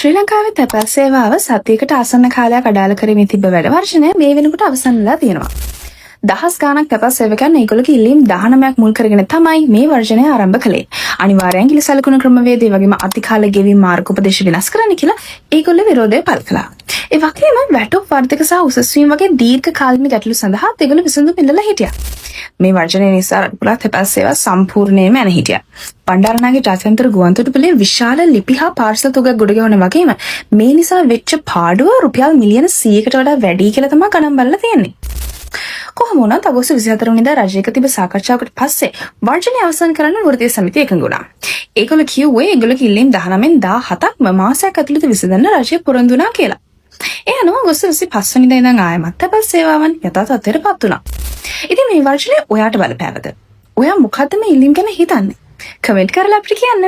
ශ්‍රී ලංකාවේ තැපැල් සේවාව සතියකට ආසන්න කාලයක් අඩාල කරමින් තිබ්බ වැඩ වර්ෂණය මේ වෙනකොට අවසන් වෙලා තියෙනවා. දහස් ගාණක් තැපැල් සේවකයන් ඒගොල්ලෝගේ ඉල්ලීම් 19ක් මුල් කරගෙන තමයි මේ වර්ෂණය ආරම්භ කළේ. අනිවාර්යෙන් ගිලි සලකුණු ක්‍රමවේදය වගේම අතිකාල ගෙවීම් මාර්ග උපදේශ වෙනස් කරන්න කියලා ඒගොල්ලෝ විරෝධය පළ කළා. ඒ වගේම වැටොප් වර්ධක සහ උසස් වීම වගේ දීර්ඝ කාලින ගැටලු සඳහා ඒගොල්ලෝ විසඳුම් ඉල්ලලා හිටියා. මේ වර්ජනය නිසා රටපුරා තැපැල් සේවා සම්පූර්ණයෙන්ම ඇන හිටියා. බණ්ඩාරනායක ජාත්‍යන්තර ගුවන්තොටුපළේ විශාල ලිපි හා පාර්සල් තුගක් ගොඩ ගැහුණ වගේම මේ නිසා වෙච්ච පාඩුව රුපියල් මිලියන 100කට වඩා වැඩි කියලා තමයි ගණන් බලලා තියෙන්නේ. කොහොම වුණත් අගෝස්තු 24 වෙනිදා රජයක තිබ සාකච්ඡාවකට පස්සේ වර්ජනය අවසන් කරන්න වෘත්තීය සමිතිය එකඟ වුණා. ඒගොල්ලෝ කිව්වේ ඒගොල්ලෝගේ ඉල්ලීම් 19න් 17ක්ම මාසයක් ඇතුළත විසඳන්න රජය පොරොන්දු වුණා කියලා. ඒ අනුව අගෝස්තු 25 වෙනිදා ඉඳන් ආයමත් තැපැල් සේවාවන් යථා තත්ත්වයටපත් වුණා. ඉතින් මේ වර්ෂණය ඔයාට බලපෑවද? ඔයා මොකද්ද මේ ඉල්ලීම් ගැන හිතන්නේ? කමෙන්ට් කරලා අපිට කියන්න.